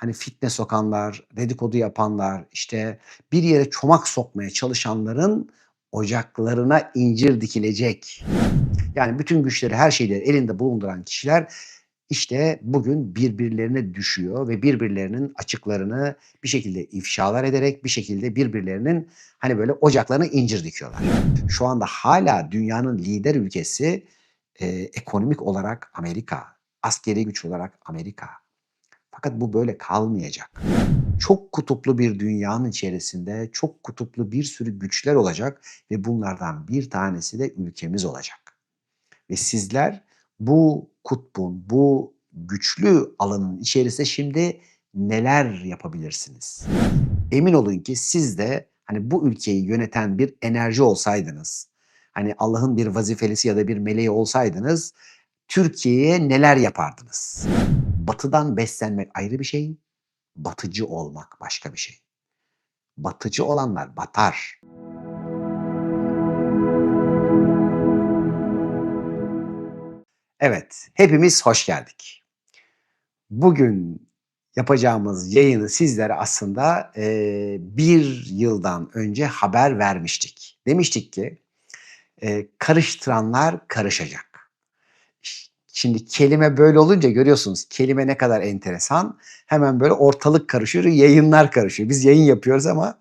hani fitne sokanlar, dedikodu yapanlar, işte bir yere çomak sokmaya çalışanların ocaklarına incir dikilecek. Yani bütün güçleri, her şeyleri elinde bulunduran kişiler işte bugün birbirlerine düşüyor ve birbirlerinin açıklarını bir şekilde ifşalar ederek bir şekilde birbirlerinin hani böyle ocaklarına incir dikiyorlar. Şu anda hala dünyanın lider ülkesi ekonomik olarak Amerika, askeri güç olarak Amerika. Fakat bu böyle kalmayacak. Çok kutuplu bir dünyanın içerisinde çok kutuplu bir sürü güçler olacak ve bunlardan bir tanesi de ülkemiz olacak. Ve sizler bu kutbun, bu güçlü alanın içerisinde şimdi neler yapabilirsiniz? Emin olun ki siz de hani bu ülkeyi yöneten bir enerji olsaydınız, hani Allah'ın bir vazifelisi ya da bir meleği olsaydınız, Türkiye'ye neler yapardınız? Batıdan beslenmek ayrı bir şey, batıcı olmak başka bir şey. Batıcı olanlar batar. Evet, hepimiz hoş geldik. Bugün yapacağımız yayını sizlere aslında, 1 yıldan önce haber vermiştik. Demiştik ki, karıştıranlar karışacak. Şimdi kelime böyle olunca görüyorsunuz kelime ne kadar enteresan. Hemen böyle ortalık karışıyor, yayınlar karışıyor. Biz yayın yapıyoruz ama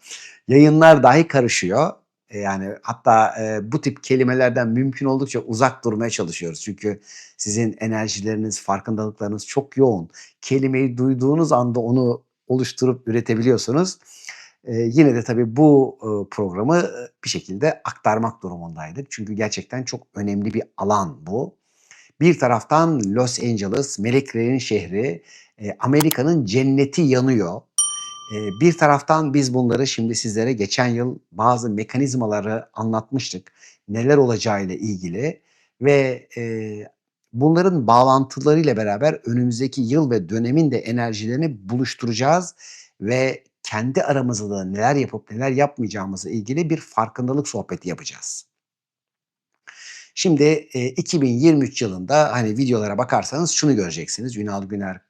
yayınlar dahi karışıyor. Yani hatta, bu tip kelimelerden mümkün oldukça uzak durmaya çalışıyoruz. Çünkü sizin enerjileriniz, farkındalıklarınız çok yoğun. Kelimeyi duyduğunuz anda onu oluşturup üretebiliyorsunuz. Yine de tabii bu, programı, bir şekilde aktarmak durumundaydık. Çünkü gerçekten çok önemli bir alan bu. Bir taraftan Los Angeles, meleklerin şehri, Amerika'nın cenneti yanıyor. Bir taraftan biz bunları şimdi sizlere geçen yıl bazı mekanizmaları anlatmıştık. Neler olacağıyla ilgili ve, bunların bağlantılarıyla beraber önümüzdeki yıl ve dönemin de enerjilerini buluşturacağız ve kendi aramızda da neler yapıp neler yapmayacağımızla ilgili bir farkındalık sohbeti yapacağız. Şimdi, 2023 yılında, hani, videolara bakarsanız şunu göreceksiniz. Ünal Güner,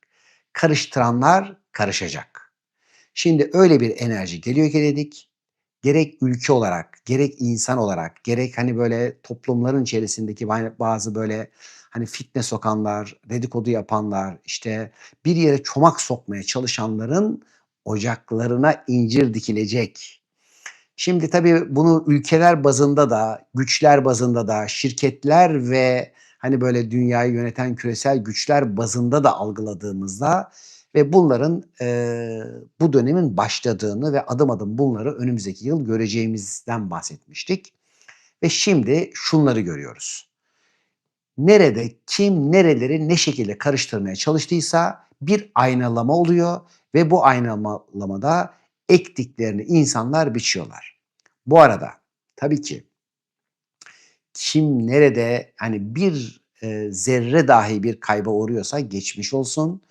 "Karıştıranlar karışacak." Şimdi öyle bir enerji geliyor ki dedik. Gerek ülke olarak, gerek insan olarak, gerek, hani, böyle toplumların içerisindeki bazı böyle, hani, fitne sokanlar, dedikodu yapanlar, işte, bir yere çomak sokmaya çalışanların ocaklarına incir dikilecek. Şimdi tabii bunu ülkeler bazında da, güçler bazında da, şirketler ve, hani, böyle dünyayı yöneten küresel güçler bazında da algıladığımızda ve bunların, bu dönemin başladığını ve adım adım bunları önümüzdeki yıl göreceğimizden bahsetmiştik ve şimdi şunları görüyoruz. Nerede kim nereleri ne şekilde karıştırmaya çalıştıysa bir aynalama oluyor ve bu aynamalamada ektiklerini insanlar biçiyorlar. Bu arada tabii ki kim nerede, hani, bir, zerre dahi bir kayba uğruyorsa geçmiş olsun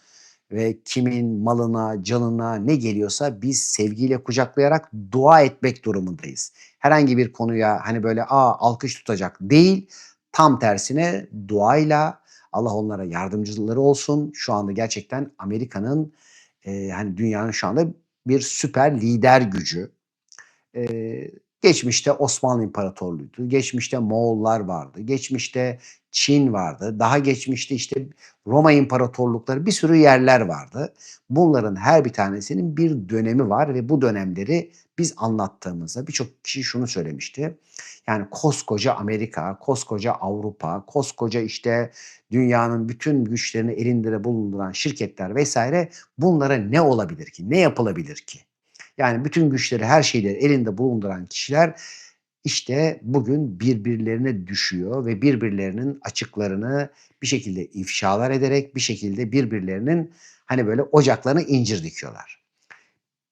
ve kimin malına, canına ne geliyorsa biz sevgiyle kucaklayarak dua etmek durumundayız. Herhangi bir konuya, hani, böyle, alkış tutacak değil, tam tersine duayla Allah onlara yardımcıları olsun. Şu anda gerçekten Amerika'nın, hani, dünyanın şu anda bir süper lider gücü. Geçmişte Osmanlı İmparatorluğu'ydu, geçmişte Moğollar vardı, geçmişte Çin vardı, daha geçmişte, işte, Roma İmparatorlukları, bir sürü yerler vardı. Bunların her bir tanesinin bir dönemi var ve bu dönemleri biz anlattığımızda birçok kişi şunu söylemişti. Yani koskoca Amerika, koskoca Avrupa, koskoca, işte, dünyanın bütün güçlerini elinde bulunduran şirketler vesaire bunlara ne olabilir ki? Ne yapılabilir ki? Yani bütün güçleri, her şeyleri elinde bulunduran kişiler işte bugün birbirlerine düşüyor ve birbirlerinin açıklarını bir şekilde ifşalar ederek bir şekilde birbirlerinin hani böyle ocaklarına incir dikiyorlar.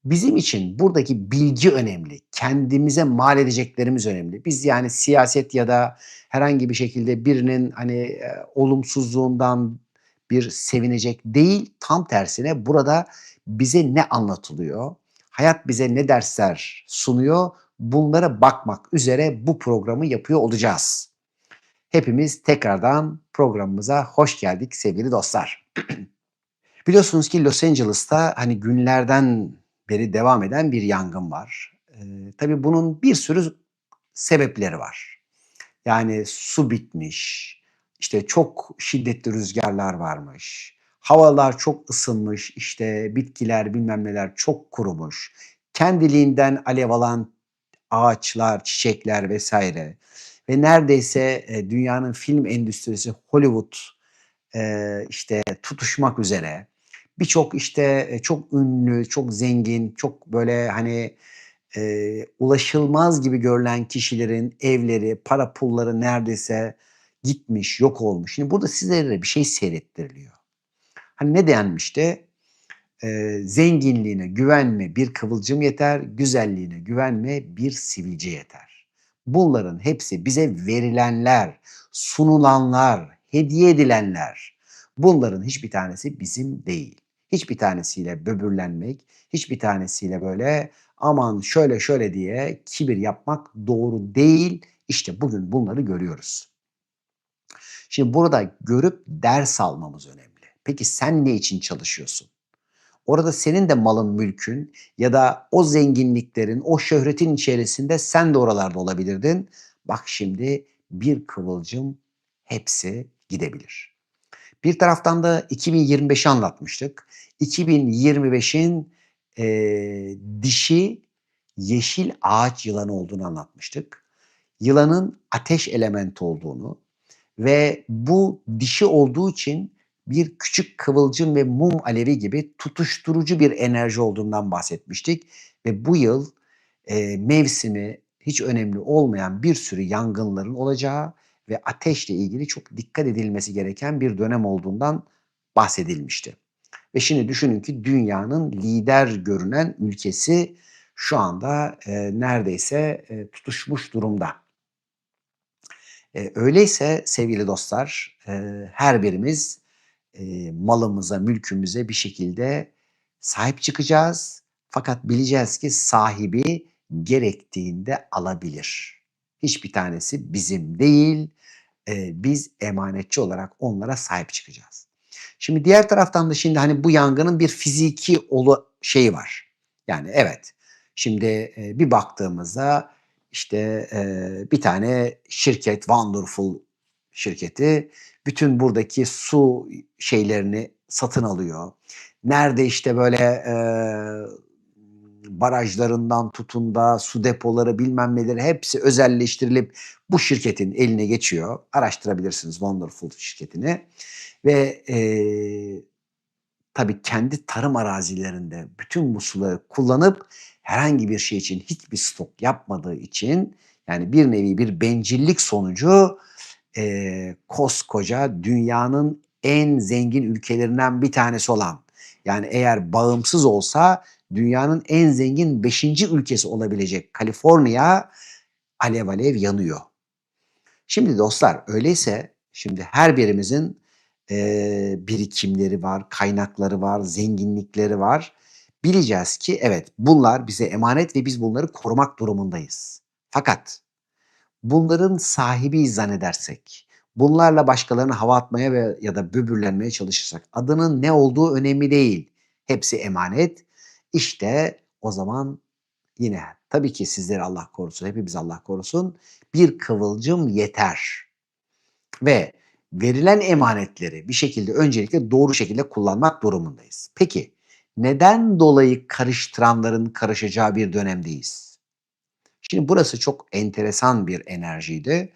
Bizim için buradaki bilgi önemli. Kendimize mal edeceklerimiz önemli. Biz yani siyaset ya da herhangi bir şekilde birinin hani olumsuzluğundan bir sevinecek değil, tam tersine burada bize ne anlatılıyor? Hayat bize ne dersler sunuyor? Bunlara bakmak üzere bu programı yapıyor olacağız. Hepimiz tekrardan programımıza hoş geldik sevgili dostlar. Biliyorsunuz ki Los Angeles'ta hani günlerden beri devam eden bir yangın var. Tabii bunun bir sürü sebepleri var. Yani su bitmiş, işte çok şiddetli rüzgarlar varmış, havalar çok ısınmış, işte bitkiler bilmem neler çok kurumuş, kendiliğinden alev alan ağaçlar, çiçekler vesaire ve neredeyse dünyanın film endüstrisi Hollywood işte tutuşmak üzere. Birçok işte çok ünlü, çok zengin, çok böyle hani ulaşılmaz gibi görülen kişilerin evleri, para pulları neredeyse gitmiş, yok olmuş. Şimdi burada sizlere bir şey seyrettiriliyor. Hani ne denmişti? Zenginliğine güvenme bir kıvılcım yeter, güzelliğine güvenme bir sivilce yeter. Bunların hepsi bize verilenler, sunulanlar, hediye edilenler. Bunların hiçbir tanesi bizim değil. Hiçbir tanesiyle böbürlenmek, hiçbir tanesiyle böyle aman şöyle şöyle diye kibir yapmak doğru değil. İşte bugün bunları görüyoruz. Şimdi burada görüp ders almamız önemli. Peki sen ne için çalışıyorsun? Orada senin de malın, mülkün ya da o zenginliklerin, o şöhretin içerisinde sen de oralarda olabilirdin. Bak şimdi bir kıvılcım hepsi gidebilir. Bir taraftan da 2025'i anlatmıştık. 2025'in dişi yeşil ağaç yılanı olduğunu anlatmıştık. Yılanın ateş elementi olduğunu ve bu dişi olduğu için bir küçük kıvılcım ve mum alevi gibi tutuşturucu bir enerji olduğundan bahsetmiştik ve bu yıl, mevsimi hiç önemli olmayan bir sürü yangınların olacağı ve ateşle ilgili çok dikkat edilmesi gereken bir dönem olduğundan bahsedilmişti. Ve şimdi düşünün ki dünyanın lider görünen ülkesi şu anda, neredeyse, tutuşmuş durumda. Öyleyse sevgili dostlar, her birimiz, malımıza, mülkümüze bir şekilde sahip çıkacağız. Fakat bileceğiz ki sahibi gerektiğinde alabilir. Hiçbir tanesi bizim değil, biz emanetçi olarak onlara sahip çıkacağız. Şimdi diğer taraftan da şimdi hani bu yangının bir fiziki şeyi var. Yani evet, şimdi bir baktığımızda işte bir tane şirket Wonderful şirketi bütün buradaki su şeylerini satın alıyor. Nerede işte böyle barajlarından tutun da su depoları bilmem neleri hepsi özelleştirilip bu şirketin eline geçiyor. Araştırabilirsiniz Wonderful şirketini ve tabii kendi tarım arazilerinde bütün bu suları kullanıp herhangi bir şey için hiçbir stok yapmadığı için yani bir nevi bir bencillik sonucu koskoca dünyanın en zengin ülkelerinden bir tanesi olan yani eğer bağımsız olsa dünyanın en zengin 5. ülkesi olabilecek Kaliforniya alev alev yanıyor. Şimdi dostlar öyleyse şimdi her birimizin birikimleri var, kaynakları var, zenginlikleri var. Bileceğiz ki evet bunlar bize emanet ve biz bunları korumak durumundayız. Fakat bunların sahibiyiz zannedersek, bunlarla başkalarına hava atmaya ya da böbürlenmeye çalışırsak adının ne olduğu önemli değil. Hepsi emanet. İşte o zaman yine tabii ki sizleri Allah korusun, hepimiz Allah korusun bir kıvılcım yeter. Ve verilen emanetleri bir şekilde öncelikle doğru şekilde kullanmak durumundayız. Peki neden dolayı karıştıranların karışacağı bir dönemdeyiz? Şimdi burası çok enteresan bir enerjiydi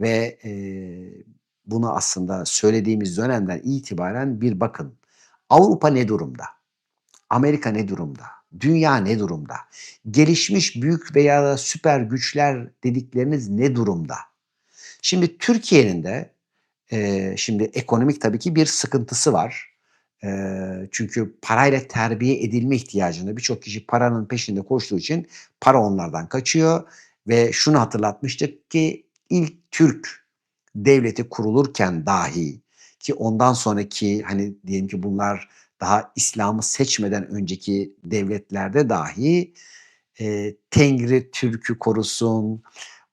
ve, bunu aslında söylediğimiz dönemden itibaren bir bakın. Avrupa ne durumda? Amerika ne durumda? Dünya ne durumda? Gelişmiş büyük veya da süper güçler dedikleriniz ne durumda? Şimdi Türkiye'nin de, şimdi ekonomik tabii ki bir sıkıntısı var. Çünkü parayla terbiye edilme ihtiyacında birçok kişi paranın peşinde koştuğu için para onlardan kaçıyor ve şunu hatırlatmıştık ki ilk Türk devleti kurulurken dahi ki ondan sonraki hani diyelim ki bunlar daha İslam'ı seçmeden önceki devletlerde dahi Tengri Türk'ü korusun,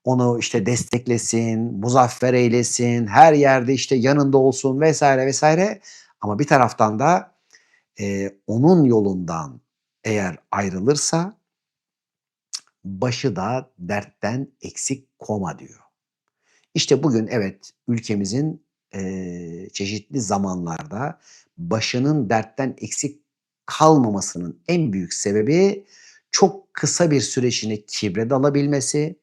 onu işte desteklesin, muzaffer eylesin, her yerde işte yanında olsun vesaire vesaire. Ama bir taraftan da Onun yolundan eğer ayrılırsa başı da dertten eksik koma diyor. İşte bugün evet, ülkemizin, çeşitli zamanlarda başının dertten eksik kalmamasının en büyük sebebi çok kısa bir süre içinde kibre dalabilmesi,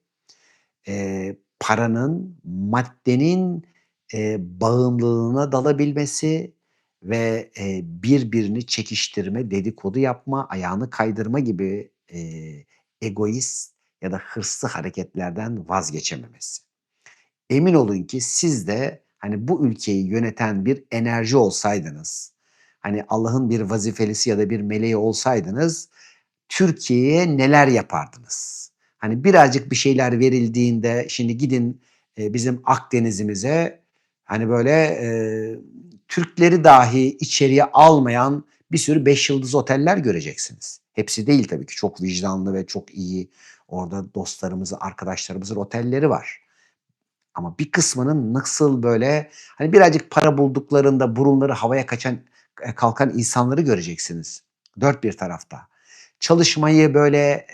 paranın, maddenin, bağımlılığına dalabilmesi ve, birbirini çekiştirme, dedikodu yapma, ayağını kaydırma gibi, egoist ya da hırslı hareketlerden vazgeçememesi. Emin olun ki siz de, hani, bu ülkeyi yöneten bir enerji olsaydınız, hani, Allah'ın bir vazifelisi ya da bir meleği olsaydınız, Türkiye'ye neler yapardınız? Hani, birazcık bir şeyler verildiğinde, şimdi gidin, bizim Akdenizimize, hani, böyle, Türkleri dahi içeriye almayan bir sürü 5 yıldızlı oteller göreceksiniz. Hepsi değil tabii ki. Çok vicdanlı ve çok iyi orada dostlarımızın, arkadaşlarımızın otelleri var. Ama bir kısmının nasıl böyle, hani, birazcık para bulduklarında burunları havaya kalkan insanları göreceksiniz dört bir tarafta. Çalışmayı böyle,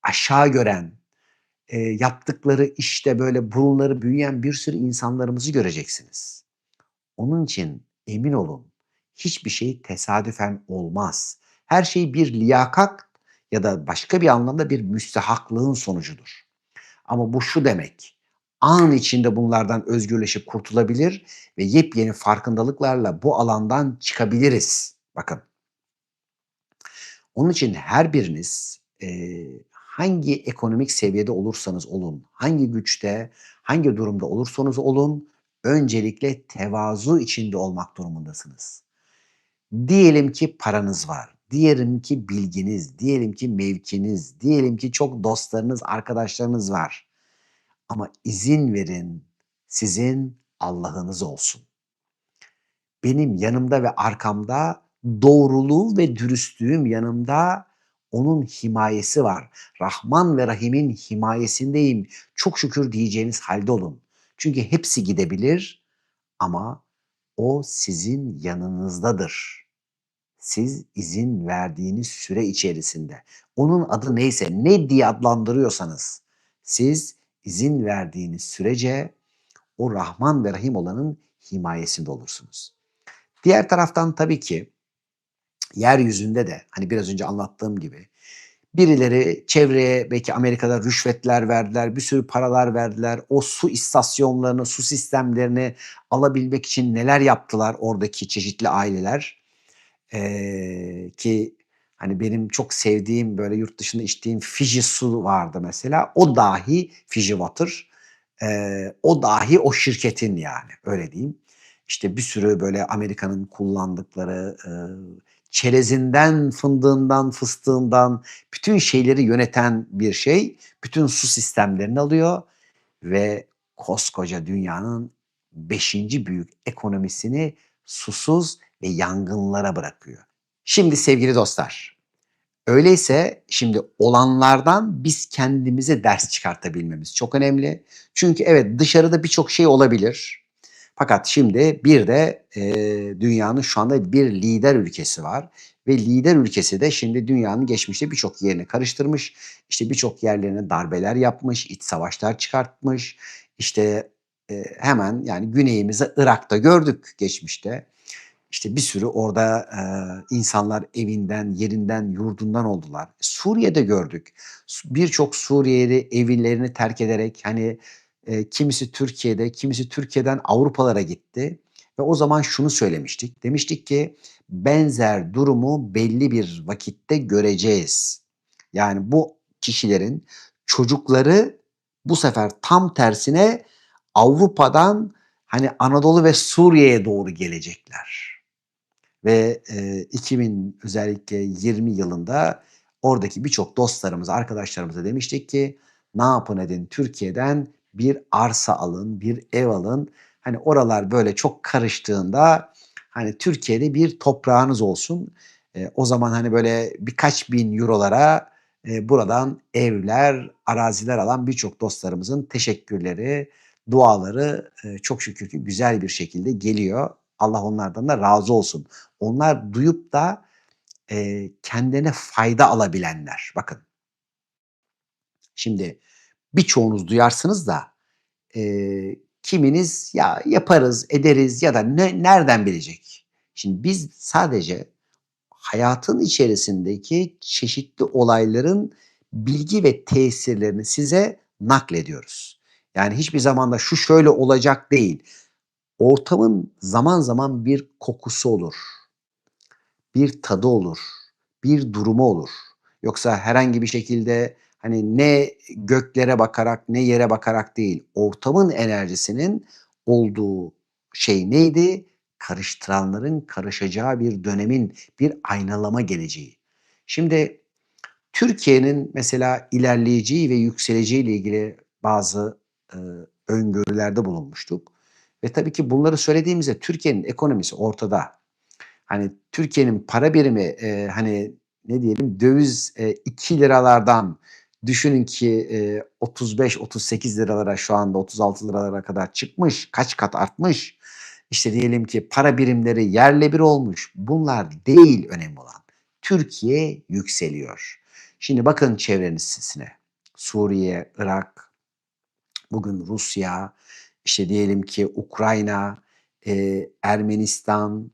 aşağı gören, yaptıkları işte böyle burunları büyüyen bir sürü insanlarımızı göreceksiniz. Onun için emin olun, hiçbir şey tesadüfen olmaz. Her şey bir liyakat ya da başka bir anlamda bir müstehaklığın sonucudur. Ama bu şu demek, an içinde bunlardan özgürleşip kurtulabilir ve yepyeni farkındalıklarla bu alandan çıkabiliriz. Bakın, onun için her biriniz, hangi ekonomik seviyede olursanız olun, hangi güçte, hangi durumda olursanız olun, öncelikle tevazu içinde olmak durumundasınız. Diyelim ki paranız var, diyelim ki bilginiz, diyelim ki mevkiniz, diyelim ki çok dostlarınız, arkadaşlarınız var. Ama izin verin sizin Allah'ınız olsun. Benim yanımda ve arkamda, doğruluğu ve dürüstlüğüm yanımda, onun himayesi var. Rahman ve Rahim'in himayesindeyim. Çok şükür diyeceğiniz halde olun. Çünkü hepsi gidebilir ama o sizin yanınızdadır. Siz izin verdiğiniz süre içerisinde. Onun adı neyse, ne diye adlandırıyorsanız siz izin verdiğiniz sürece o Rahman ve Rahim olanın himayesinde olursunuz. Diğer taraftan tabii ki yeryüzünde de hani biraz önce anlattığım gibi birileri çevreye belki Amerika'da rüşvetler verdiler, bir sürü paralar verdiler. O su istasyonlarını, su sistemlerini alabilmek için neler yaptılar oradaki çeşitli aileler. Ki hani benim çok sevdiğim, böyle yurt dışında içtiğim Fiji su vardı mesela. O dahi Fiji Water, o dahi o şirketin yani, öyle diyeyim. İşte bir sürü böyle Amerika'nın kullandıkları, çerezinden, fındığından, fıstığından bütün şeyleri yöneten bir şey. Bütün su sistemlerini alıyor ve koskoca dünyanın beşinci büyük ekonomisini susuz ve yangınlara bırakıyor. Şimdi sevgili dostlar, öyleyse şimdi olanlardan biz kendimize ders çıkartabilmemiz çok önemli. Çünkü evet, dışarıda birçok şey olabilir. Fakat şimdi bir de, dünyanın şu anda bir lider ülkesi var ve lider ülkesi de şimdi dünyanın geçmişte birçok yerini karıştırmış. İşte birçok yerlerine darbeler yapmış, iç savaşlar çıkartmış. İşte, hemen yani güneyimizi Irak'ta gördük geçmişte. İşte bir sürü orada, insanlar evinden, yerinden, yurdundan oldular. Suriye'de gördük. Birçok Suriyeli evlerini terk ederek, hani, kimisi Türkiye'de, kimisi Türkiye'den Avrupalara gitti ve o zaman şunu söylemiştik. Demiştik ki benzer durumu belli bir vakitte göreceğiz. Yani bu kişilerin çocukları bu sefer tam tersine Avrupa'dan, hani, Anadolu ve Suriye'ye doğru gelecekler. Ve, 2000 özellikle 20 yılında oradaki birçok dostlarımıza, arkadaşlarımıza demiştik ki, "Ne yapın edin Türkiye'den bir arsa alın, bir ev alın. Hani, oralar böyle çok karıştığında, hani, Türkiye'de bir toprağınız olsun." O zaman, hani, böyle birkaç bin eurolara, buradan evler, araziler alan birçok dostlarımızın teşekkürleri, duaları, çok şükür ki güzel bir şekilde geliyor. Allah onlardan da razı olsun. Onlar duyup da, kendilerine fayda alabilenler. Bakın, şimdi birçoğunuz duyarsınız da, kiminiz "Ya, yaparız, ederiz." ya da nereden bilecek? Şimdi biz sadece hayatın içerisindeki çeşitli olayların bilgi ve tesirlerini size naklediyoruz. Yani hiçbir zaman da "Şu şöyle olacak." değil. Ortamın zaman zaman bir kokusu olur, bir tadı olur, bir durumu olur. Yoksa herhangi bir şekilde, hani, ne göklere bakarak ne yere bakarak değil, ortamın enerjisinin olduğu şey neydi? Karıştıranların karışacağı bir dönemin bir aynalama geleceği. Şimdi Türkiye'nin mesela ilerleyeceği ve yükseleceğiyle ilgili bazı, öngörülerde bulunmuştuk ve tabii ki bunları söylediğimizde Türkiye'nin ekonomisi ortada. Hani, Türkiye'nin para birimi, hani, ne diyelim, döviz, ₺2'lardan düşünün ki, 35-38 liralara şu anda 36 liralara kadar çıkmış. Kaç kat artmış. İşte, diyelim ki para birimleri yerle bir olmuş. Bunlar değil önemli olan. Türkiye yükseliyor. Şimdi bakın çevrenizsine. Suriye, Irak, bugün Rusya, işte diyelim ki Ukrayna, Ermenistan,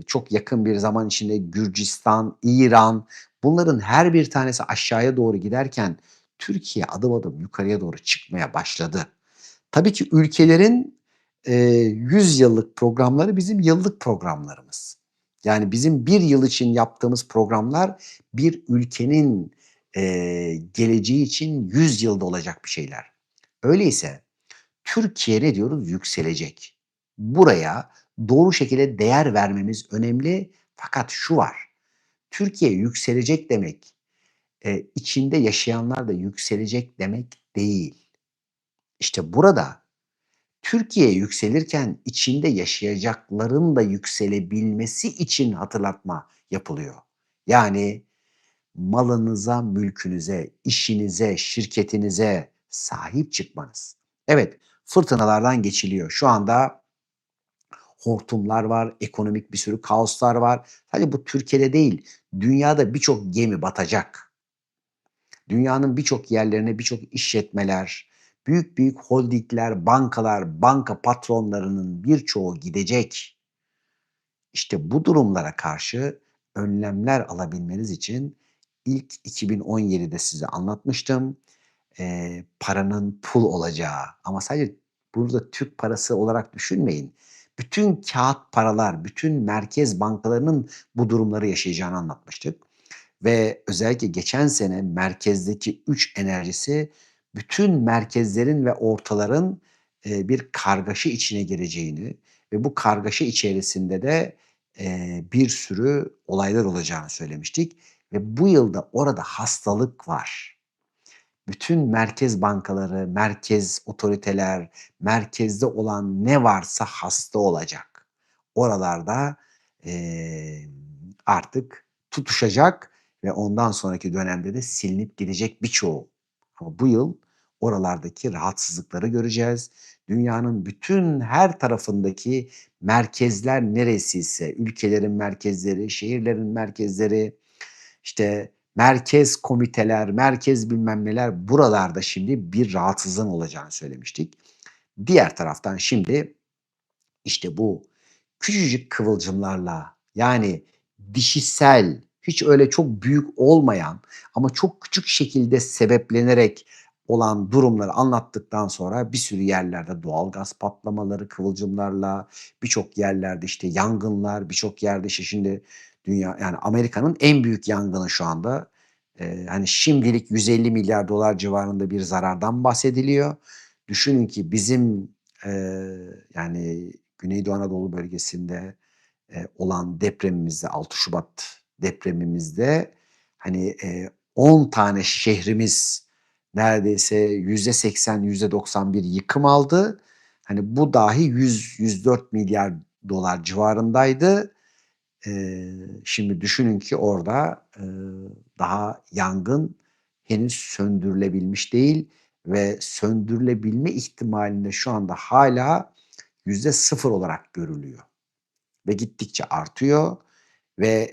çok yakın bir zaman içinde Gürcistan, İran, bunların her bir tanesi aşağıya doğru giderken Türkiye adım adım yukarıya doğru çıkmaya başladı. Tabii ki ülkelerin, 100 yıllık programları bizim yıllık programlarımız. Yani bizim bir yıl için yaptığımız programlar bir ülkenin, geleceği için 100 yılda olacak bir şeyler. Öyleyse Türkiye ne diyoruz? Yükselecek. Buraya doğru şekilde değer vermemiz önemli. Fakat şu var, Türkiye yükselecek demek, içinde yaşayanlar da yükselecek demek değil. İşte burada Türkiye yükselirken içinde yaşayacakların da yükselebilmesi için hatırlatma yapılıyor. Yani malınıza, mülkünüze, işinize, şirketinize sahip çıkmanız. Evet, fırtınalardan geçiliyor. Şu anda hortumlar var, ekonomik bir sürü kaoslar var. Sadece bu Türkiye'de değil, dünyada birçok gemi batacak. Dünyanın birçok yerlerine birçok işletmeler, büyük büyük holdingler, bankalar, banka patronlarının birçoğu gidecek. İşte bu durumlara karşı önlemler alabilmeniz için ilk 2017'de size anlatmıştım. Paranın pul olacağı ama sadece burada Türk parası olarak düşünmeyin. Bütün kağıt paralar, bütün merkez bankalarının bu durumları yaşayacağını anlatmıştık. Ve özellikle geçen sene merkezdeki 3 enerjisi bütün merkezlerin ve ortaların, bir kargaşa içine gireceğini ve bu kargaşa içerisinde de, bir sürü olaylar olacağını söylemiştik ve bu yılda orada hastalık var. Bütün merkez bankaları, merkez otoriteler, merkezde olan ne varsa hasta olacak. Oralarda, emm, artık tutuşacak ve ondan sonraki dönemde de silinip gidecek birçoğu. Ama bu yıl oralardaki rahatsızlıkları göreceğiz. Dünyanın bütün her tarafındaki merkezler neresiyse, ülkelerin merkezleri, şehirlerin merkezleri, işte merkez komiteler, merkez bilmem neler buralarda şimdi bir rahatsızlığın olacağını söylemiştik. Diğer taraftan şimdi işte bu küçücük kıvılcımlarla yani dişisel, hiç öyle çok büyük olmayan ama çok küçük şekilde sebeplenerek olan durumları anlattıktan sonra bir sürü yerlerde doğalgaz patlamaları kıvılcımlarla, birçok yerlerde, işte, yangınlar, birçok yerde, işte, şimdi dünya yani Amerika'nın en büyük yangını şu anda. Hani, şimdilik $150 milyar civarında bir zarardan bahsediliyor. Düşünün ki bizim, yani Güneydoğu Anadolu bölgesinde, olan depremimizde, 6 Şubat depremimizde, hani, 10 tane şehrimiz neredeyse %80, %90 bir yıkım aldı. Hani, bu dahi 100-104 milyar dolar civarındaydı. Şimdi düşünün ki orada, daha yangın henüz söndürülebilmiş değil ve söndürülebilme ihtimalinde şu anda hâlâ %0 olarak görülüyor. ve gittikçe artıyor ve,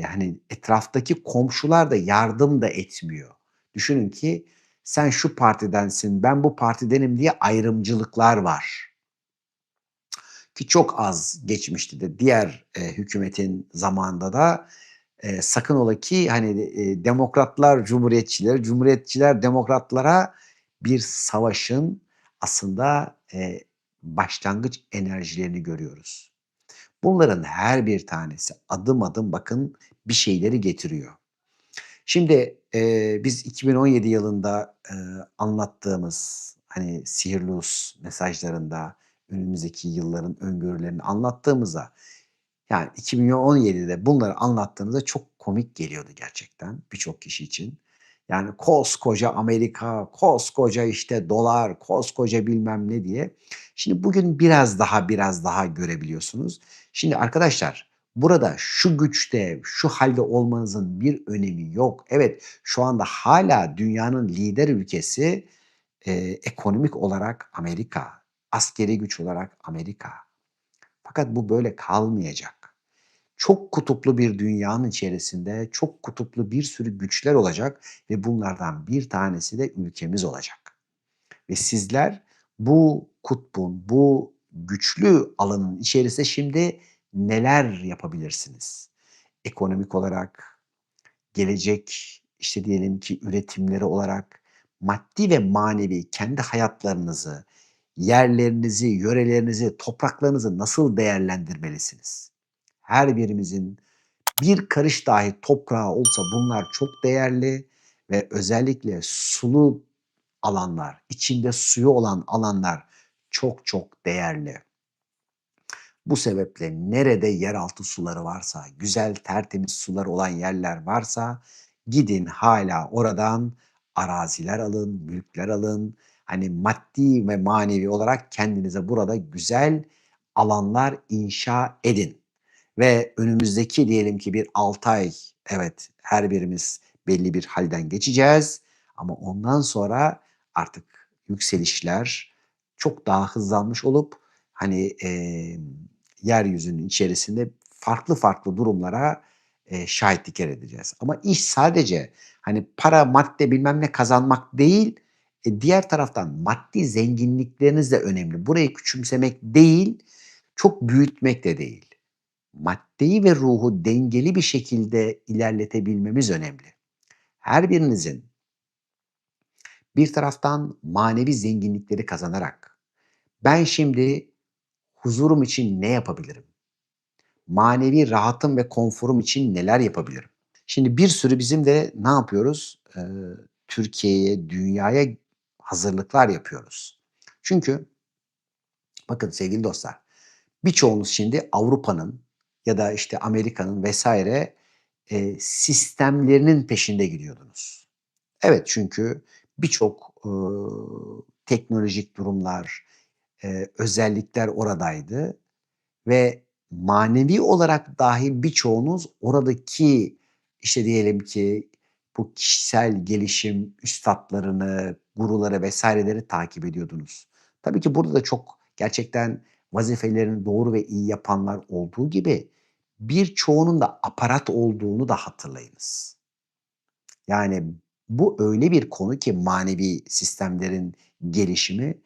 hani, etraftaki komşular da yardım da etmiyor. Düşünün ki sen şu partidensin, ben bu partidenim diye ayrımcılıklar var. Ki çok az geçmişte de diğer, hükümetin zamanında da, sakın ola ki, hani, demokratlar cumhuriyetçilere, cumhuriyetçiler demokratlara bir savaşın aslında, başlangıç enerjilerini görüyoruz. Bunların her bir tanesi adım adım bakın bir şeyleri getiriyor. Şimdi, biz 2017 yılında, anlattığımız, hani, Sihirli Us mesajlarında önümüzdeki yılların öngörülerini anlattığımızda, yani 2017'de bunları anlattığımızda çok komik geliyordu gerçekten birçok kişi için. Yani koskoca Amerika, koskoca, işte, dolar, koskoca bilmem ne diye. Şimdi bugün biraz daha görebiliyorsunuz. Şimdi arkadaşlar, burada şu güçte, şu halde olmanızın bir önemi yok. Evet, şu anda hala dünyanın lider ülkesi, ekonomik olarak Amerika, askeri güç olarak Amerika. Fakat bu böyle kalmayacak. Çok kutuplu bir dünyanın içerisinde çok kutuplu bir sürü güçler olacak ve bunlardan bir tanesi de ülkemiz olacak. Ve sizler bu kutbun, bu güçlü alanın içerisinde şimdi neler yapabilirsiniz? Ekonomik olarak, gelecek, işte diyelim ki üretimleri olarak, maddi ve manevi kendi hayatlarınızı, yerlerinizi, yörelerinizi, topraklarınızı nasıl değerlendirmelisiniz? Her birimizin bir karış dahi toprağı olsa bunlar çok değerli ve özellikle sulu alanlar, içinde suyu olan alanlar çok çok değerli. Bu sebeple nerede yeraltı suları varsa, güzel tertemiz sular olan yerler varsa gidin hala oradan araziler alın, mülkler alın. Hani maddi ve manevi olarak kendinize burada güzel alanlar inşa edin. Ve önümüzdeki diyelim ki bir 6 ay, evet, her birimiz belli bir halden geçeceğiz ama ondan sonra artık yükselişler çok daha hızlanmış olup, hani, yeryüzünün içerisinde farklı farklı durumlara, şahitlik edeceğiz. Ama iş sadece, hani, para, madde, bilmem ne kazanmak değil, diğer taraftan maddi zenginlikleriniz de önemli. Burayı küçümsemek değil, çok büyütmek de değil. Maddeyi ve ruhu dengeli bir şekilde ilerletebilmemiz önemli. Her birinizin bir taraftan manevi zenginlikleri kazanarak, ben şimdi huzurum için ne yapabilirim? Manevi rahatım ve konforum için neler yapabilirim? Şimdi bir sürü bizim de ne yapıyoruz? Türkiye'ye, dünyaya hazırlıklar yapıyoruz. Çünkü bakın sevgili dostlar, birçoğunuz şimdi Avrupa'nın ya da, işte, Amerika'nın vesaire sistemlerinin peşinde gidiyordunuz. Evet, çünkü birçok, teknolojik durumlar, özellikler oradaydı ve manevi olarak dahi birçoğunuz oradaki, işte, diyelim ki bu kişisel gelişim üstatlarını, guruları vs.leri takip ediyordunuz. Tabii ki burada da çok gerçekten vazifelerini doğru ve iyi yapanlar olduğu gibi birçoğunun da aparat olduğunu da hatırlayınız. Yani, bu öyle bir konu ki manevi sistemlerin gelişimi,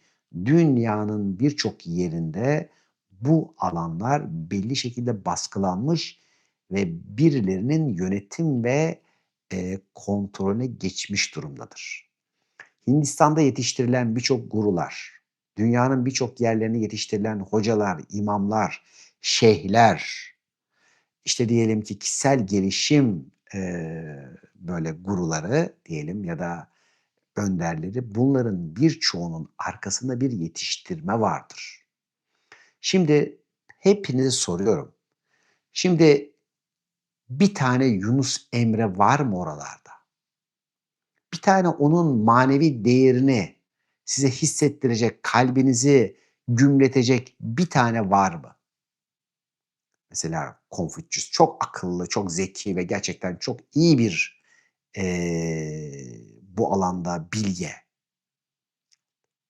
dünyanın birçok yerinde bu alanlar belli şekilde baskılanmış ve birilerinin yönetim ve, kontrolüne geçmiş durumdadır. Hindistan'da yetiştirilen birçok gurular, dünyanın birçok yerlerine yetiştirilen hocalar, imamlar, şeyhler, işte, diyelim ki kişisel gelişim, böyle guruları diyelim ya da önderleri, bunların birçoğunun arkasında bir yetiştirme vardır. Şimdi hepinize soruyorum. Şimdi bir tane Yunus Emre var mı oralarda? Bir tane onun manevi değerini size hissettirecek, kalbinizi gümletecek bir tane var mı? Mesela Confucius çok akıllı, çok zeki ve gerçekten çok iyi bir, bu alanda bilge.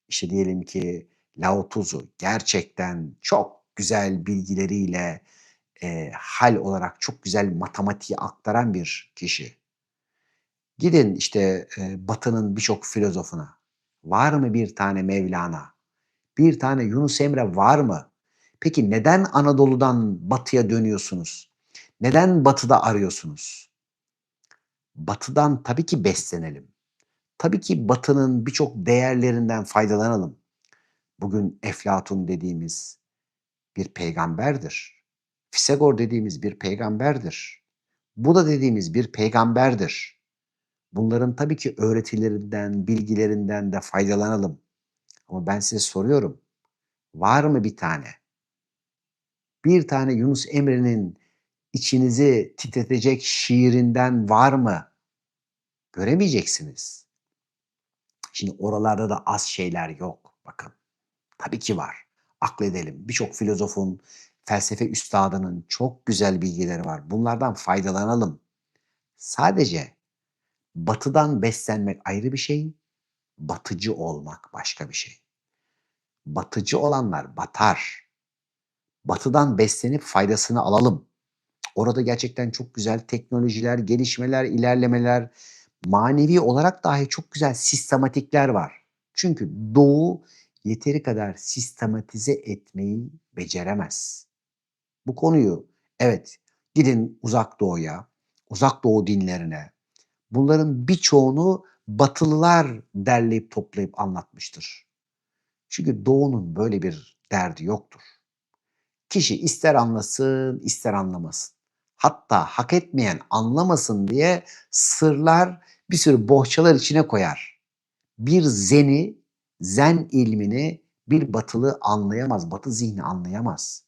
İşte, diyelim ki Lao Tzu gerçekten çok güzel bilgileriyle, hal olarak çok güzel matematiği aktaran bir kişi. Gidin işte, Batı'nın birçok filozofuna. Var mı bir tane Mevlana? Bir tane Yunus Emre var mı? Peki neden Anadolu'dan Batı'ya dönüyorsunuz? Neden Batı'da arıyorsunuz? Batı'dan tabii ki beslenelim. Tabii ki Batı'nın birçok değerlerinden faydalanalım. Bugün Eflatun dediğimiz bir peygamberdir. Pisagor dediğimiz bir peygamberdir. Buda dediğimiz bir peygamberdir. Bunların tabii ki öğretilerinden, bilgilerinden de faydalanalım. Ama ben size soruyorum, var mı bir tane? Bir tane Yunus Emre'nin içinizi titretecek şiirinden var mı? Göremeyeceksiniz. Şimdi oralarda da az şeyler yok. Bakın, tabii ki var. Akledelim. Birçok filozofun, felsefe üstadının çok güzel bilgileri var. Bunlardan faydalanalım. Sadece batıdan beslenmek ayrı bir şey, batıcı olmak başka bir şey. Batıcı olanlar batar. Batıdan beslenip faydasını alalım. Orada gerçekten çok güzel teknolojiler, gelişmeler, ilerlemeler, manevi olarak dahi çok güzel sistematikler var. Çünkü Doğu yeteri kadar sistematize etmeyi beceremez. Bu konuyu evet, gidin Uzak Doğu'ya, Uzak Doğu dinlerine. Bunların birçoğunu Batılılar derleyip toplayıp anlatmıştır. Çünkü Doğu'nun böyle bir derdi yoktur. Kişi ister anlasın, ister anlamasın. Hatta hak etmeyen anlamasın diye sırlar, bir sürü bohçalar içine koyar. Bir zeni, zen ilmini bir batılı anlayamaz, batı zihni anlayamaz.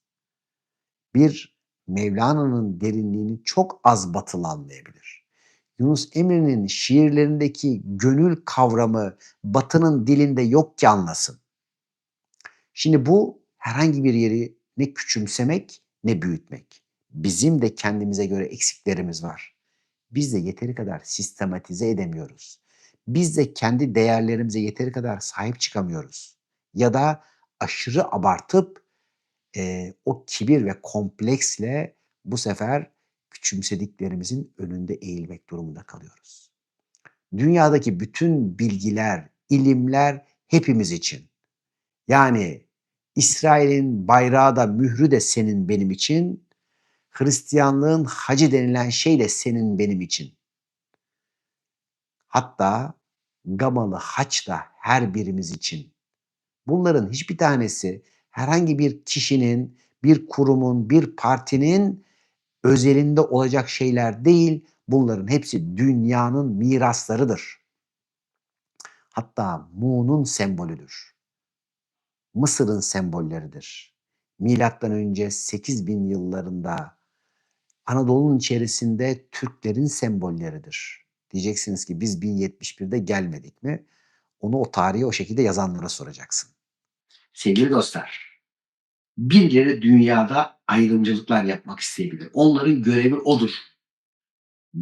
Bir Mevlana'nın derinliğini çok az batılı anlayabilir. Yunus Emre'nin şiirlerindeki gönül kavramı batının dilinde yok ki anlasın. Şimdi bu herhangi bir yeri ne küçümsemek ne büyütmek. Bizim de kendimize göre eksiklerimiz var. Biz de yeteri kadar sistematize edemiyoruz. Biz de kendi değerlerimize yeteri kadar sahip çıkamıyoruz. Ya da aşırı abartıp o kibir ve kompleksle bu sefer küçümsediklerimizin önünde eğilmek durumunda kalıyoruz. Dünyadaki bütün bilgiler, ilimler hepimiz için. Yani İsrail'in bayrağı da mührü de senin benim için, Hristiyanlığın hacı denilen şey de senin benim için. Hatta Gamalı haç da her birimiz için. Bunların hiçbir tanesi herhangi bir kişinin, bir kurumun, bir partinin özelinde olacak şeyler değil. Bunların hepsi dünyanın miraslarıdır. Hatta Mu'nun sembolüdür. Mısır'ın sembolleridir. Milattan önce 8000 yıllarında Anadolu'nun içerisinde Türklerin sembolleridir. Diyeceksiniz ki biz 1071'de gelmedik mi? Onu o tarihi o şekilde yazanlara soracaksın. Sevgili dostlar, birileri dünyada ayrımcılıklar yapmak isteyebilir. Onların görevi odur.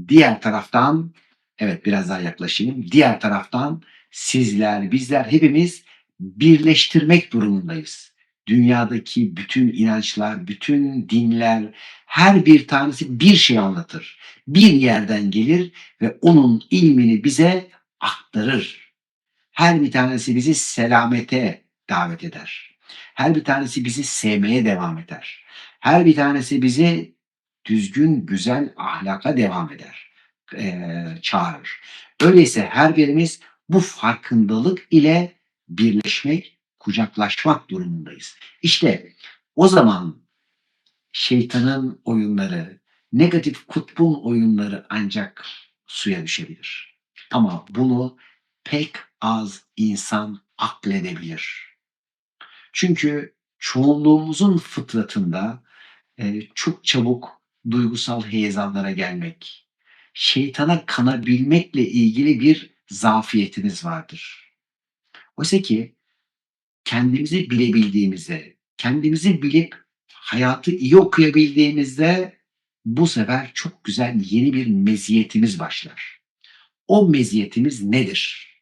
Diğer taraftan, evet biraz daha yaklaşayım. Diğer taraftan sizler, bizler hepimiz birleştirmek durumundayız. Dünyadaki bütün inançlar, bütün dinler, her bir tanesi bir şey anlatır. Bir yerden gelir ve onun ilmini bize aktarır. Her bir tanesi bizi selamete davet eder. Her bir tanesi bizi sevmeye devam eder. Her bir tanesi bizi düzgün, güzel ahlaka devam eder, çağırır. Öyleyse her birimiz bu farkındalık ile birleşmek, kucaklaşmak durumundayız. İşte o zaman şeytanın oyunları, negatif kutbun oyunları ancak suya düşebilir. Ama bunu pek az insan akledebilir. Çünkü çoğunluğumuzun fıtratında çok çabuk duygusal heyecanlara gelmek, şeytana kanabilmekle ilgili bir zafiyetimiz vardır. Oysa ki kendimizi bilebildiğimizde, kendimizi bilip hayatı iyi okuyabildiğimizde bu sefer çok güzel yeni bir meziyetimiz başlar. O meziyetimiz nedir?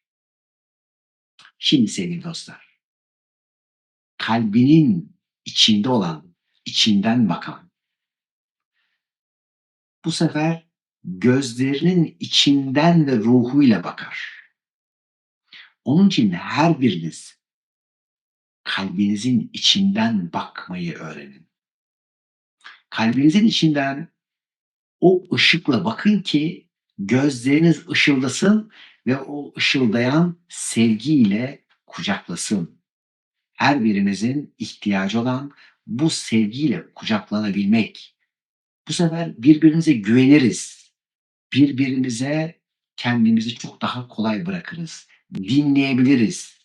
Şimdi sevgili dostlar, kalbinin içinde olan, içinden bakan, Bu sefer gözlerinin içinden de ruhuyla bakar. Onun için her biriniz kalbinizin içinden bakmayı öğrenin. Kalbinizin içinden o ışıkla bakın ki gözleriniz ışıldasın ve o ışıldayan sevgiyle kucaklasın. Her birimizin ihtiyacı olan bu sevgiyle kucaklanabilmek. Bu sefer birbirimize güveniriz. Birbirimize kendimizi çok daha kolay bırakırız. Dinleyebiliriz.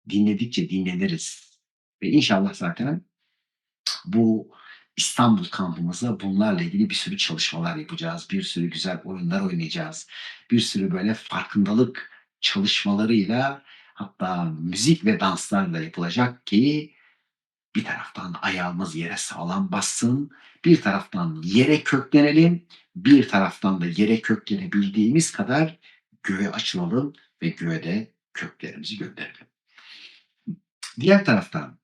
Dinledikçe dinleniriz. Ve inşallah zaten bu İstanbul kampımızda bunlarla ilgili bir sürü çalışmalar yapacağız. Bir sürü güzel oyunlar oynayacağız. Bir sürü böyle farkındalık çalışmalarıyla hatta müzik ve danslarla yapılacak ki bir taraftan ayağımız yere sağlam bassın, bir taraftan yere köklenelim, bir taraftan da yere köklenebildiğimiz kadar göğe açılalım ve göğe de köklerimizi gönderelim. Diğer taraftan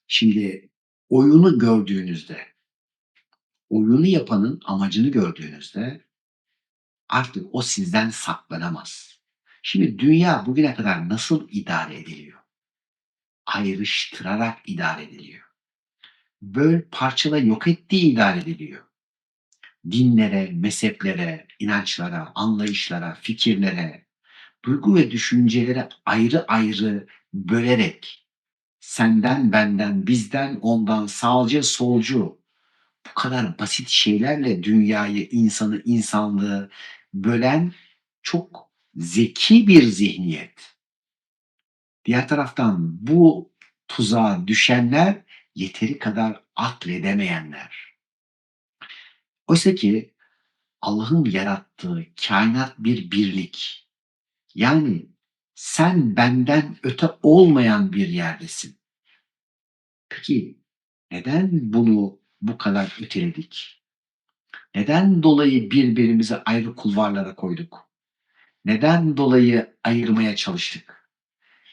şimdi oyunu gördüğünüzde, oyunu yapanın amacını gördüğünüzde artık o sizden saklanamaz. Şimdi dünya bugüne kadar nasıl idare ediliyor? Ayrıştırarak idare ediliyor. Böl, parçala, yok ettiği idare ediliyor. Dinlere, mezheplere, inançlara, anlayışlara, fikirlere, duygu ve düşüncelere ayrı ayrı bölerek senden, benden, bizden, ondan, sağcı, solcu bu kadar basit şeylerle dünyayı, insanı, insanlığı bölen çok zeki bir zihniyet. Diğer taraftan bu tuzağa düşenler yeteri kadar akledemeyenler. Oysa ki Allah'ın yarattığı kainat bir birlik. Yani sen benden öte olmayan bir yerdesin. Peki neden bunu bu kadar öteledik? Neden dolayı birbirimizi ayrı kulvarlara koyduk? Neden dolayı ayırmaya çalıştık?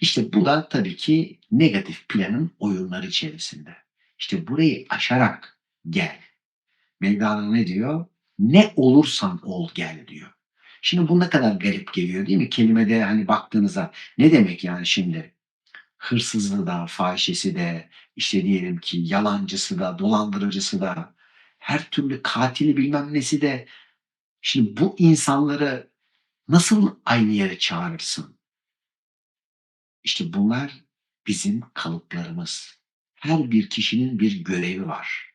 İşte bu da tabii ki negatif planın oyunları içerisinde. İşte burayı aşarak gel. Mevlana ne diyor? Ne olursan ol gel diyor. Şimdi bu ne kadar garip geliyor değil mi? Kelimede hani baktığınızda ne demek yani şimdi? Hırsızlığı da, fahişesi de, işte diyelim ki yalancısı da, dolandırıcısı da, her türlü katili bilmem nesi de. Şimdi bu insanları nasıl aynı yere çağırırsın? İşte bunlar bizim kalıplarımız. Her bir kişinin bir görevi var.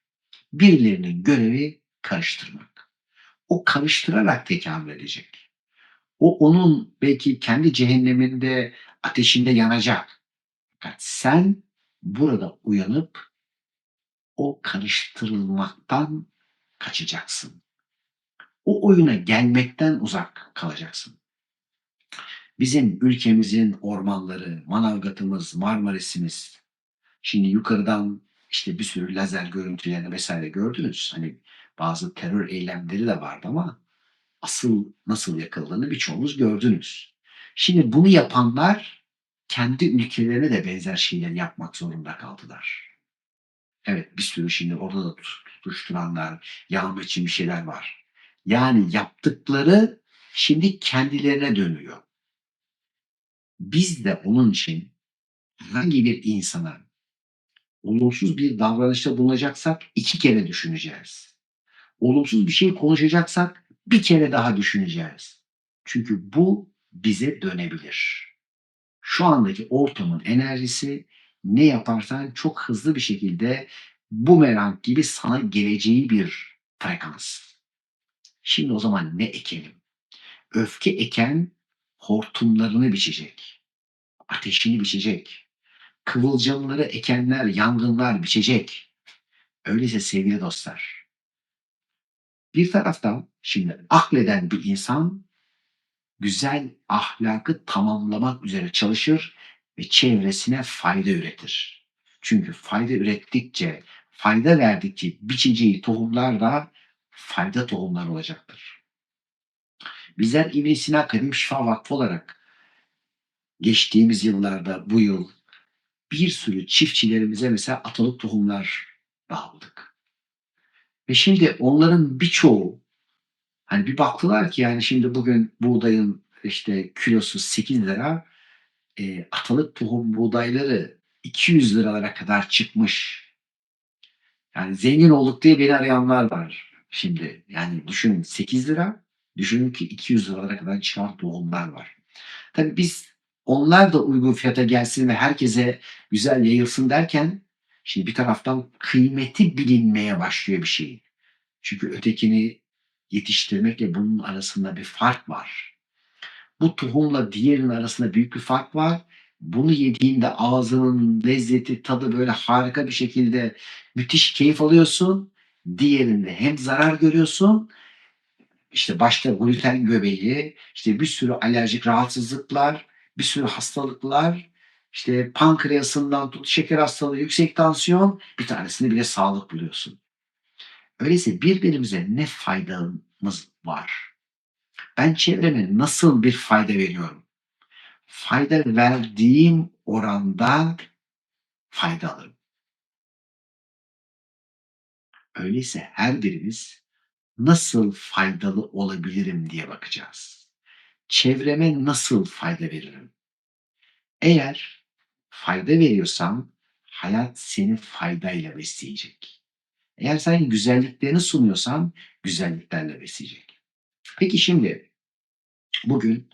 Birilerinin görevi karıştırmak. O karıştırarak tekamül edecek. O onun belki kendi cehenneminde, ateşinde yanacak. Fakat sen burada uyanıp o karıştırılmaktan kaçacaksın. O oyuna gelmekten uzak kalacaksın. Bizim ülkemizin ormanları, Manavgat'ımız, Marmaris'imiz, şimdi yukarıdan işte bir sürü lazer görüntülerini vesaire gördünüz. Hani bazı terör eylemleri de vardı ama asıl nasıl yakıldığını birçoğunuz gördünüz. Şimdi bunu yapanlar kendi ülkelerine de benzer şeyler yapmak zorunda kaldılar. Evet, bir sürü şimdi orada da tutuşturanlar, yağma için bir şeyler var. Yani yaptıkları şimdi kendilerine dönüyor. Biz de onun için herhangi bir insana olumsuz bir davranışta bulunacaksak 2 kere düşüneceğiz. Olumsuz bir şey konuşacaksak bir kere daha düşüneceğiz. Çünkü bu bize dönebilir. Şu andaki ortamın enerjisi ne yaparsan çok hızlı bir şekilde bumerang gibi sana geleceği bir frekans. Şimdi o zaman ne ekelim? Öfke eken hortumlarını biçecek, ateşini biçecek. Kıvılcımları ekenler, yangınlar biçecek. Öyleyse sevgili dostlar, bir taraftan şimdi akleden bir insan güzel ahlakı tamamlamak üzere çalışır ve çevresine fayda üretir. Çünkü fayda ürettikçe, fayda verdikçe biçeceği tohumlar da fayda tohumları olacaktır. Bizler İbn Sina Akadim Şifa Vakfı olarak geçtiğimiz yıllarda bu yıl bir sürü çiftçilerimize mesela atalık tohumlar dağıttık. Ve şimdi onların birçoğu, hani, bir baktılar ki, yani, şimdi bugün buğdayın, işte, kilosu 8 lira, atalık tohum buğdayları 200 liralara kadar çıkmış. Yani, zengin olduk diye beni arayanlar var şimdi. Yani, düşünün 8 lira, düşünün ki 200 liralara kadar çıkan tohumlar var. Tabii biz onlar da uygun fiyata gelsin ve herkese güzel yayılsın derken, şimdi bir taraftan kıymeti bilinmeye başlıyor bir şeyin. Çünkü ötekini yetiştirmekle bunun arasında bir fark var. Bu tohumla diğerinin arasında büyük bir fark var. Bunu yediğinde ağzının lezzeti, tadı böyle harika bir şekilde müthiş keyif alıyorsun. Diğerinde hem zarar görüyorsun, işte başta gluten göbeği, işte bir sürü alerjik rahatsızlıklar, bir sürü hastalıklar, işte pankreasından tut şeker hastalığı, yüksek tansiyon, bir tanesinde bile sağlık buluyorsun. Öyleyse birbirimize ne faydamız var? Ben çevreme nasıl bir fayda veriyorum? Fayda verdiğim oranda fayda alırım. Öyleyse her birimiz nasıl faydalı olabilirim diye bakacağız. Çevreme nasıl fayda veririm? Eğer fayda veriyorsam hayat seni faydayla besleyecek. Eğer sen güzelliklerini sunuyorsan güzelliklerle besleyecek. Peki şimdi bugün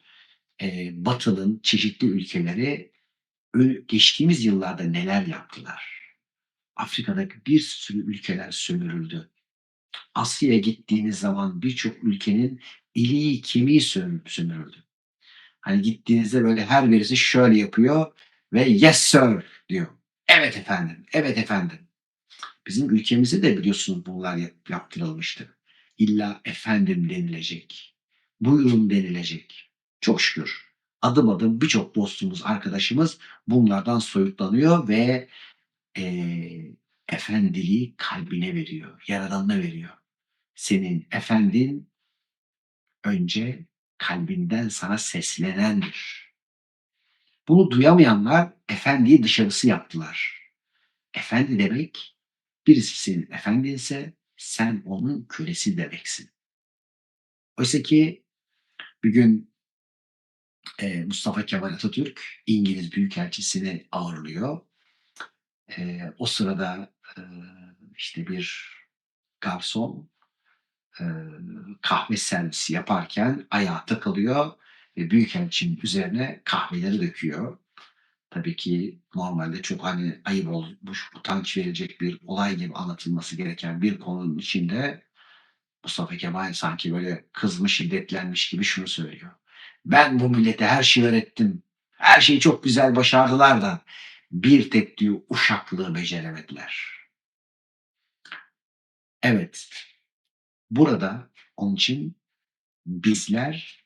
Batı'nın çeşitli ülkeleri geçtiğimiz yıllarda neler yaptılar? Afrika'daki bir sürü ülkeler sömürüldü. Asya'ya gittiğiniz zaman birçok ülkenin iliği kemiği sömürüldü. Hani gittiğinizde böyle her birisi şöyle yapıyor ve "Yes sir" diyor. "Evet efendim, evet efendim." Bizim ülkemizde de biliyorsunuz bunlar yaptırılmıştı. İlla efendim denilecek, buyurun denilecek. Çok şükür adım adım birçok dostumuz, arkadaşımız bunlardan soyutlanıyor ve, efendiliği kalbine veriyor, yaradanına veriyor. Senin efendin önce kalbinden sana seslenendir. Bunu duyamayanlar efendiyi dışarısı yaptılar. Efendi demek, birisi senin efendinse sen onun kölesi demeksin. Oysaki bir gün, Mustafa Kemal Atatürk İngiliz büyükelçisini ağırlıyor. O sırada, işte bir garson, eee, kahve servisi yaparken ayağa takılıyor ve büyükelçinin üzerine kahveleri döküyor. Tabii ki normalde çok, hani, ayıp olmuş, utanç verecek bir olay gibi anlatılması gereken bir konunun içinde Mustafa Kemal sanki böyle kızmış, şiddetlenmiş gibi şunu söylüyor: "Ben bu millete her şeyi öğrettim. Her şeyi çok güzel başardılar da bir tek diyor uşaklığı beceremediler." Evet, burada onun için bizler,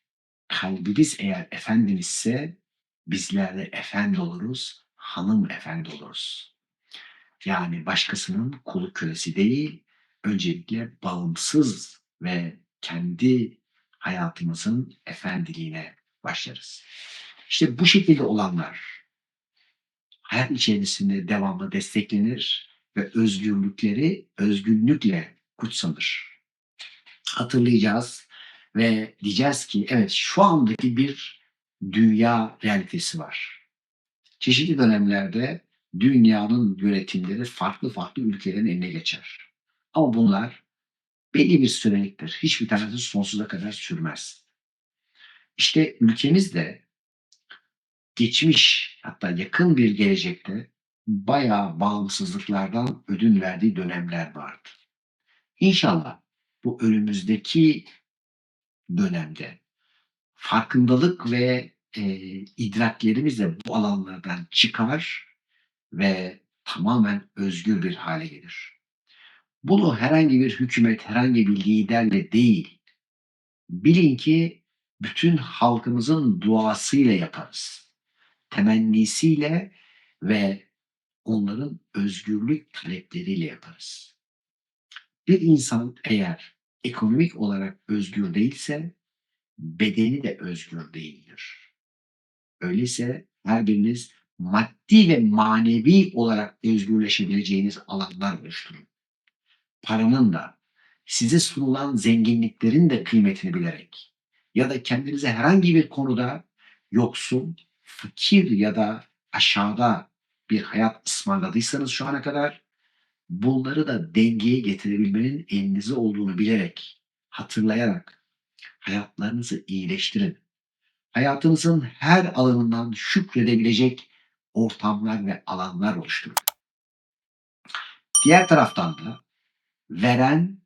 kalbimiz eğer efendimizse bizler de efendi oluruz, hanım efendi oluruz. Yani başkasının kulu kölesi değil, öncelikle bağımsız ve kendi hayatımızın efendiliğine başlarız. İşte bu şekilde olanlar hayat içerisinde devamlı desteklenir ve özgürlükleri özgünlükle kutsanır. Hatırlayacağız ve diyeceğiz ki evet şu andaki bir dünya realitesi var. Çeşitli dönemlerde dünyanın yönetimleri farklı farklı ülkelerin eline geçer. Ama bunlar belli bir süreliktir. Hiçbir tanesi sonsuza kadar sürmez. İşte ülkemiz de geçmiş hatta yakın bir gelecekte bayağı bağımsızlıklardan ödün verdiği dönemler vardı. İnşallah bu önümüzdeki dönemde farkındalık ve idraklerimiz de bu alanlardan çıkar ve tamamen özgür bir hale gelir. Bunu herhangi bir hükümet, herhangi bir liderle değil, bilin ki bütün halkımızın duasıyla yaparız. Temennisiyle ve onların özgürlük talepleriyle yaparız. Bir insan eğer ekonomik olarak özgür değilse bedeni de özgür değildir. Öyleyse her biriniz maddi ve manevi olarak özgürleşebileceğiniz alanlar oluşturun. Paranın da, Size sunulan zenginliklerin de kıymetini bilerek ya da kendinize herhangi bir konuda yoksul, fakir ya da aşağıda bir hayat ısmarladıysanız şu ana kadar bunları da dengeye getirebilmenin elinizde olduğunu bilerek, hatırlayarak hayatlarınızı iyileştirin. Hayatınızın her alanından şükredebilecek ortamlar ve alanlar oluşturun. Diğer taraftan da veren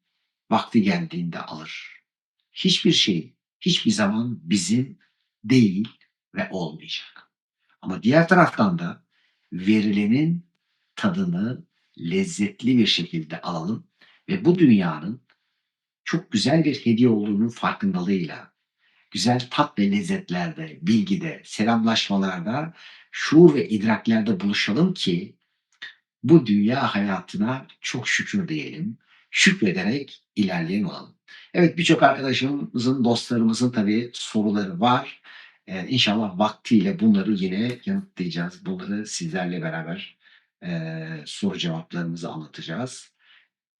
vakti geldiğinde alır. Hiçbir şey hiçbir zaman bizim değil ve olmayacak. Ama diğer taraftan da verilenin tadını lezzetli bir şekilde alalım ve bu dünyanın çok güzel bir hediye olduğunun farkındalığıyla, güzel tat ve lezzetlerde, bilgide, selamlaşmalarda, şuur ve idraklerde buluşalım ki bu dünya hayatına çok şükür diyelim. Şükrederek ilerleyen olalım. Evet, birçok arkadaşımızın, dostlarımızın tabii soruları var. İnşallah vaktiyle bunları yine yanıtlayacağız. Bunları sizlerle beraber soru cevaplarımızı anlatacağız.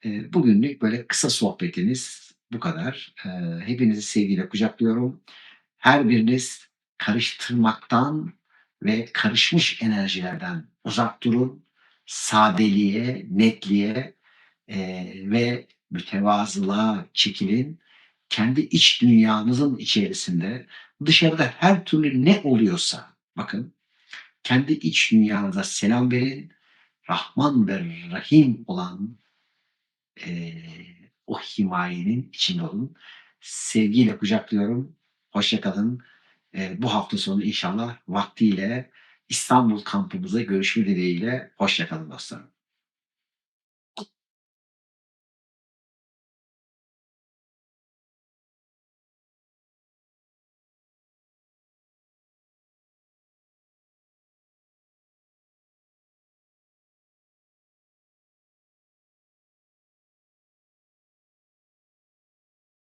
Bugünlük böyle kısa sohbetimiz bu kadar. Hepinizi sevgiyle kucaklıyorum. Her biriniz karıştırmaktan ve karışmış enerjilerden uzak durun. Sadeliğe, netliğe ve mütevazılığa çekilin. Kendi iç dünyanızın içerisinde dışarıda her türlü ne oluyorsa bakın kendi iç dünyanıza selam verin. Rahman ve Rahim olan o himayenin içinde olun. Sevgiyle kucaklıyorum. Hoşça kalın. Bu hafta sonu inşallah vaktiyle İstanbul kampımıza görüşmek dileğiyle. Hoşça kalın dostlarım.